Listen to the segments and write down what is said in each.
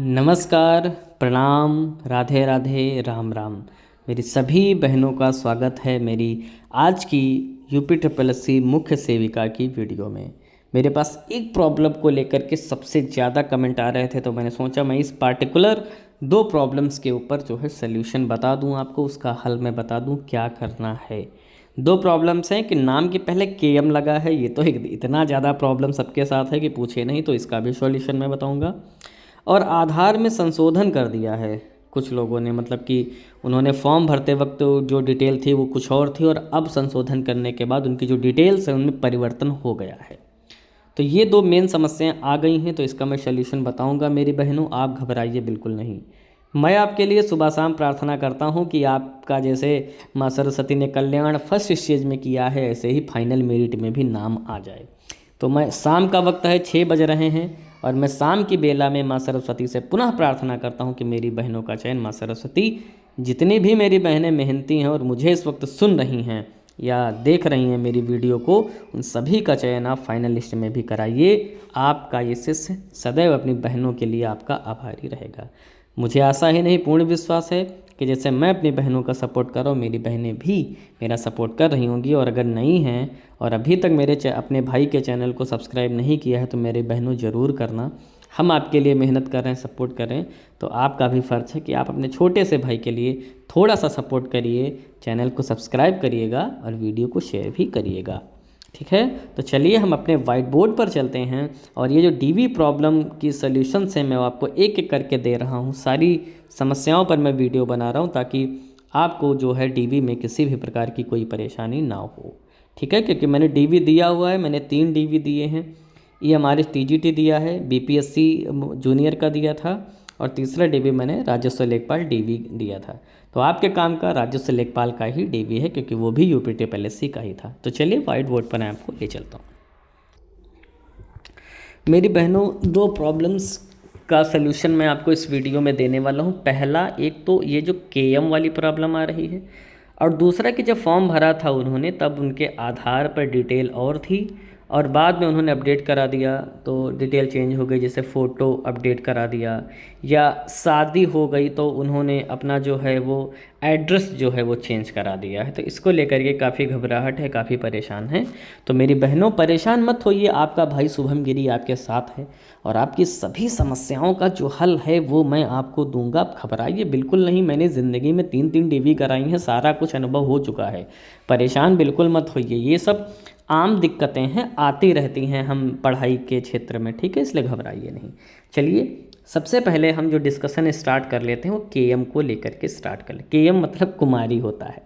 नमस्कार, प्रणाम, राधे राधे, राम राम। मेरी सभी बहनों का स्वागत है मेरी आज की यूपी ट्रिपल एस सी मुख्य सेविका की वीडियो में। मेरे पास एक प्रॉब्लम को लेकर के सबसे ज़्यादा कमेंट आ रहे थे, तो मैंने सोचा मैं इस पार्टिकुलर दो प्रॉब्लम्स के ऊपर जो है सल्यूशन बता दूं आपको, उसका हल मैं बता दूं क्या करना है। दो प्रॉब्लम्स हैं कि नाम के पहले के एम लगा है, ये तो इतना ज़्यादा प्रॉब्लम सबके साथ है कि पूछे नहीं, तो इसका भी सॉल्यूशन मैं बताऊंगा। और आधार में संशोधन कर दिया है कुछ लोगों ने, मतलब कि उन्होंने फॉर्म भरते वक्त जो डिटेल थी वो कुछ और थी, और अब संशोधन करने के बाद उनकी जो डिटेल्स है उनमें परिवर्तन हो गया है। तो ये दो मेन समस्याएं आ गई हैं, तो इसका मैं सल्यूशन बताऊंगा मेरी बहनों, आप घबराइए बिल्कुल नहीं। मैं आपके लिए सुबह शाम प्रार्थना करता हूं कि आपका जैसे माँ सरस्वती ने कल्याण फर्स्ट स्टेज में किया है, ऐसे ही फाइनल मेरिट में भी नाम आ जाए। तो मैं शाम का वक्त है, 6 बज रहे हैं, और मैं शाम की बेला में माँ सरस्वती से पुनः प्रार्थना करता हूँ कि मेरी बहनों का चयन माँ सरस्वती, जितनी भी मेरी बहनें मेहनती हैं और मुझे इस वक्त सुन रही हैं या देख रही हैं मेरी वीडियो को, उन सभी का चयन आप फाइनल लिस्ट में भी कराइए। आपका ये शिष्य सदैव अपनी बहनों के लिए आपका आभारी रहेगा। मुझे आशा ही नहीं, पूर्ण विश्वास है कि जैसे मैं अपनी बहनों का सपोर्ट कर रहा हूँ, मेरी बहनें भी मेरा सपोर्ट कर रही होंगी। और अगर नहीं हैं और अभी तक मेरे अपने भाई के चैनल को सब्सक्राइब नहीं किया है, तो मेरे बहनों ज़रूर करना। हम आपके लिए मेहनत कर रहे हैं, सपोर्ट कर रहे हैं, तो आपका भी फ़र्ज़ है कि आप अपने छोटे से भाई के लिए थोड़ा सा सपोर्ट करिए, चैनल को सब्सक्राइब करिएगा और वीडियो को शेयर भी करिएगा। ठीक है, तो चलिए हम अपने वाइट बोर्ड पर चलते हैं, और ये जो डीवी प्रॉब्लम की सॉल्यूशंस हैं मैं आपको एक एक करके दे रहा हूँ। सारी समस्याओं पर मैं वीडियो बना रहा हूँ ताकि आपको जो है डीवी में किसी भी प्रकार की कोई परेशानी ना हो। ठीक है, क्योंकि मैंने डीवी दिया हुआ है, मैंने 3 डीवी दिए हैं। ये हमारे टीजीटी दिया है, बीपीएससी जूनियर का दिया था, और तीसरा डीवी मैंने राजस्व लेखपाल डीवी दिया था। तो आपके काम का राजस्व लेखपाल का ही डीवी है, क्योंकि वो भी यूपी ट्रिपल एस सी का ही था। तो चलिए वाइट बोर्ड पर मैं आपको ले चलता हूँ। मेरी बहनों, दो प्रॉब्लम्स का सलूशन मैं आपको इस वीडियो में देने वाला हूँ। पहला, एक तो ये जो केएम वाली प्रॉब्लम आ रही है, और दूसरा कि जब फॉर्म भरा था उन्होंने तब उनके आधार पर डिटेल और थी, और बाद में उन्होंने अपडेट करा दिया तो डिटेल चेंज हो गई, जैसे फ़ोटो अपडेट करा दिया, या शादी हो गई तो उन्होंने अपना जो है वो एड्रेस जो है वो चेंज करा दिया है। तो इसको लेकर के काफ़ी घबराहट है, काफ़ी परेशान है। तो मेरी बहनों परेशान मत होइए, आपका भाई शुभम गिरी आपके साथ है, और आपकी सभी समस्याओं का जो हल है वो मैं आपको दूंगा। आप घबराइए बिल्कुल नहीं, मैंने ज़िंदगी में 3 डीवी कराई हैं, सारा कुछ अनुभव हो चुका है। परेशान बिल्कुल मत होइए, ये सब आम दिक्कतें हैं, आती रहती हैं हम पढ़ाई के क्षेत्र में। ठीक है, इसलिए घबराइए नहीं। चलिए सबसे पहले हम जो डिस्कशन स्टार्ट कर लेते हैं वो केएम को लेकर के स्टार्ट कर ले। केएम मतलब कुमारी होता है।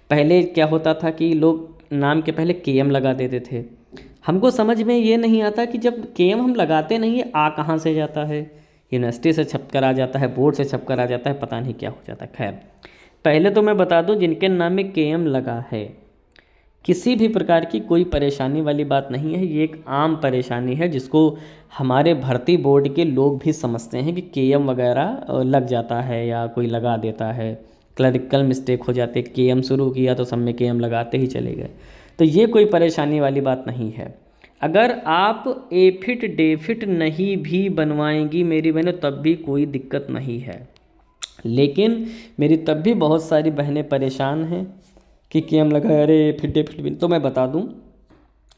पहले क्या होता था कि लोग नाम के पहले केएम लगा देते थे। हमको समझ में ये नहीं आता कि जब केएम हम लगाते नहीं है, आ कहाँ से जाता है, यूनिवर्सिटी से छप कर आ जाता है, बोर्ड से छप कर आ जाता है, पता नहीं क्या हो जाता है। खैर, पहले तो मैं बता दूं, जिनके नाम में केएम लगा है, किसी भी प्रकार की कोई परेशानी वाली बात नहीं है। ये एक आम परेशानी है जिसको हमारे भर्ती बोर्ड के लोग भी समझते हैं कि केएम वगैरह लग जाता है या कोई लगा देता है, क्लरिकल मिस्टेक हो जाती है। केएम शुरू किया तो सब में केएम लगाते ही चले गए, तो ये कोई परेशानी वाली बात नहीं है। अगर आप एफिट डेफिट नहीं भी बनवाएंगी मेरी बहनों, तब भी कोई दिक्कत नहीं है। लेकिन मेरी तब भी बहुत सारी बहनें परेशान हैं कि केएम लगा, अरे फिट भी। तो मैं बता दूं,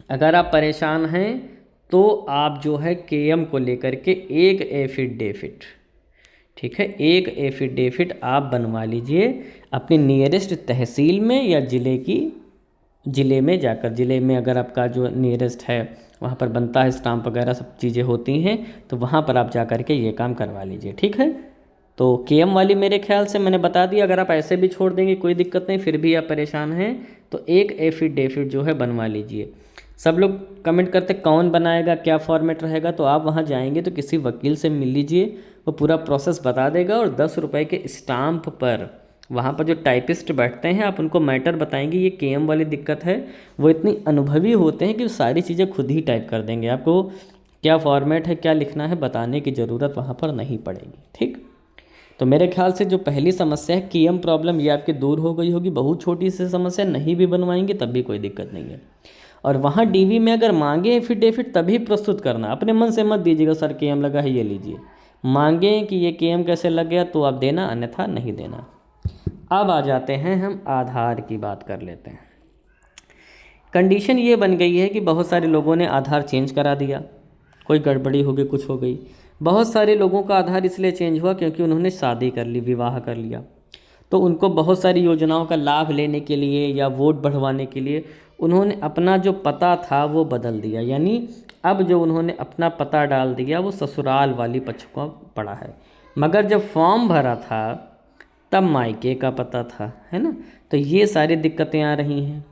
अगर आप परेशान हैं तो आप जो है केएम को लेकर के एक एफिडेविट, ठीक है, एक एफिडेविट आप बनवा लीजिए अपनी नियरेस्ट तहसील में या ज़िले में जाकर। ज़िले में अगर आपका जो नियरेस्ट है वहाँ पर बनता है, स्टाम्प वगैरह सब चीज़ें होती हैं, तो वहाँ पर आप जा कर के ये काम करवा लीजिए। ठीक है, तो केएम वाली मेरे ख्याल से मैंने बता दिया। अगर आप ऐसे भी छोड़ देंगे कोई दिक्कत नहीं, फिर भी आप परेशान हैं तो एक एफिडेविट जो है बनवा लीजिए। सब लोग कमेंट करते कौन बनाएगा, क्या फॉर्मेट रहेगा, तो आप वहाँ जाएंगे तो किसी वकील से मिल लीजिए, वो पूरा प्रोसेस बता देगा। और 10 रुपये के स्टाम्प पर वहाँ पर जो टाइपिस्ट बैठते हैं, आप उनको मैटर बताएंगे ये केएम वाली दिक्कत है, वो इतनी अनुभवी होते हैं कि सारी चीज़ें खुद ही टाइप कर देंगे। आपको क्या फॉर्मेट है, क्या लिखना है, बताने की ज़रूरत वहाँ पर नहीं पड़ेगी। ठीक, तो मेरे ख्याल से जो पहली समस्या है केएम प्रॉब्लम, ये आपकी दूर हो गई होगी। बहुत छोटी सी समस्या, नहीं भी बनवाएंगे तब भी कोई दिक्कत नहीं है। और वहाँ डीवी में अगर मांगे एफिडेविट तभी प्रस्तुत करना, अपने मन से मत दीजिएगा सर केएम लगा है ये लीजिए। मांगें कि ये केएम कैसे लग गया तो आप देना, अन्यथा नहीं देना। अब आ जाते हैं हम आधार की बात कर लेते हैं। कंडीशन ये बन गई है कि बहुत सारे लोगों ने आधार चेंज करा दिया, कोई गड़बड़ी हो गई, कुछ हो गई। बहुत सारे लोगों का आधार इसलिए चेंज हुआ क्योंकि उन्होंने शादी कर ली, विवाह कर लिया, तो उनको बहुत सारी योजनाओं का लाभ लेने के लिए या वोट बढ़वाने के लिए उन्होंने अपना जो पता था वो बदल दिया। यानी अब जो उन्होंने अपना पता डाल दिया वो ससुराल वाली पक्ष को पड़ा है, मगर जब फॉर्म भरा था तब मायके का पता था, है ना। तो ये सारी दिक्कतें आ रही हैं।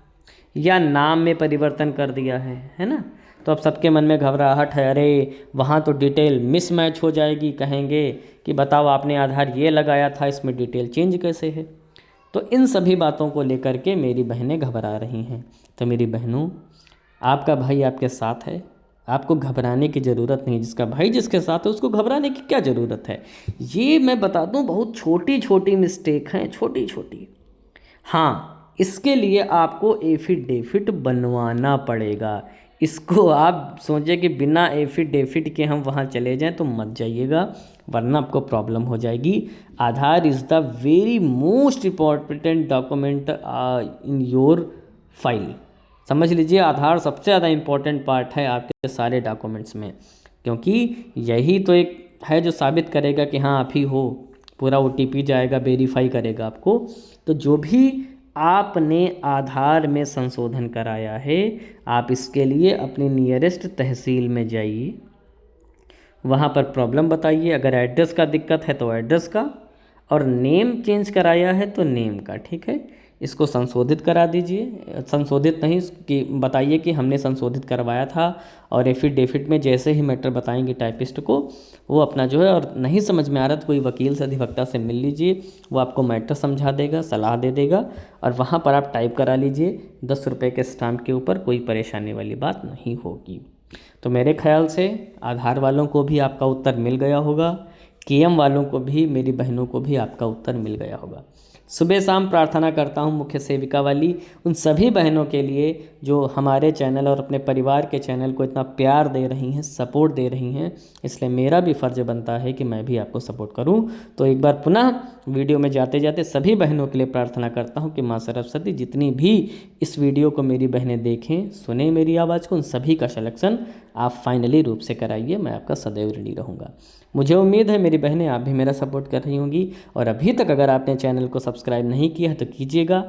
या नाम में परिवर्तन कर दिया है ना। तो अब सबके मन में घबराहट है, अरे वहाँ तो डिटेल मिसमैच हो जाएगी, कहेंगे कि बताओ आपने आधार ये लगाया था, इसमें डिटेल चेंज कैसे है। तो इन सभी बातों को लेकर के मेरी बहनें घबरा रही हैं। तो मेरी बहनों, आपका भाई आपके साथ है, आपको घबराने की ज़रूरत नहीं। जिसका भाई जिसके साथ है उसको घबराने की क्या ज़रूरत है। ये मैं बता दूं, बहुत छोटी छोटी मिस्टेक हैं, छोटी छोटी। हाँ, इसके लिए आपको एफिडेविट बनवाना पड़ेगा। इसको आप सोचें कि बिना एफिडेविट के हम वहाँ चले जाएं तो मत जाइएगा, वरना आपको प्रॉब्लम हो जाएगी। Aadhaar is the very most important document in your file. समझ लीजिए, आधार सबसे ज़्यादा इम्पॉर्टेंट पार्ट है आपके सारे डॉक्यूमेंट्स में, क्योंकि यही तो एक है जो साबित करेगा कि हाँ आप ही हो। पूरा OTP जाएगा, वेरीफाई करेगा आपको। तो जो भी आपने आधार में संशोधन कराया है, आप इसके लिए अपने नियरेस्ट तहसील में जाइए, वहाँ पर प्रॉब्लम बताइए। अगर एड्रेस का दिक्कत है तो एड्रेस का, और नेम चेंज कराया है तो नेम का, ठीक है। इसको संशोधित करा दीजिए, संशोधित नहीं कि बताइए कि हमने संशोधित करवाया था, और एफिडेविट में जैसे ही मैटर बताएंगे टाइपिस्ट को, वो अपना जो है, और नहीं समझ में आ रहा तो कोई वकील से, अधिवक्ता से मिल लीजिए, वो आपको मैटर समझा देगा, सलाह दे देगा, और वहाँ पर आप टाइप करा लीजिए। 10 रुपये के स्टाम्प के ऊपर, कोई परेशानी वाली बात नहीं होगी। तो मेरे ख्याल से आधार वालों को भी आपका उत्तर मिल गया होगा, केएम वालों को भी, मेरी बहनों को भी आपका उत्तर मिल गया होगा। सुबह शाम प्रार्थना करता हूँ मुख्य सेविका वाली उन सभी बहनों के लिए जो हमारे चैनल और अपने परिवार के चैनल को इतना प्यार दे रही हैं, सपोर्ट दे रही हैं। इसलिए मेरा भी फ़र्ज़ बनता है कि मैं भी आपको सपोर्ट करूं। तो एक बार पुनः वीडियो में जाते जाते सभी बहनों के लिए प्रार्थना करता हूं कि माँ सरस्वती जितनी भी इस वीडियो को मेरी बहनें देखें, सुने मेरी आवाज़ को, उन सभी का सिलेक्शन आप फाइनली रूप से कराइए। मैं आपका सदैव ऋणी रहूँगा। मुझे उम्मीद है मेरी बहनें आप भी मेरा सपोर्ट कर रही होंगी, और अभी तक अगर आपने चैनल को सब्सक्राइब नहीं किया है तो कीजिएगा।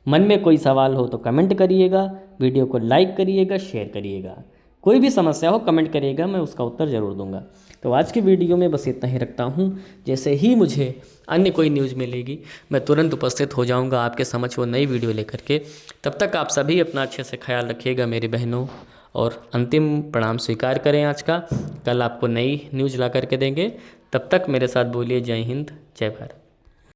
मन में कोई सवाल हो तो कमेंट करिएगा, वीडियो को लाइक करिएगा, शेयर करिएगा। कोई भी समस्या हो कमेंट करिएगा, मैं उसका उत्तर ज़रूर दूंगा। तो आज की वीडियो में बस इतना ही रखता हूँ। जैसे ही मुझे अन्य कोई न्यूज़ मिलेगी मैं तुरंत उपस्थित हो जाऊँगा आपके समक्ष वो नई वीडियो लेकर के। तब तक आप सभी अपना अच्छे से ख्याल रखिएगा मेरी बहनों, और अंतिम प्रणाम स्वीकार करें आज का। कल आपको नई न्यूज़ ला करके देंगे। तब तक मेरे साथ बोलिए जय हिंद, जय भारत।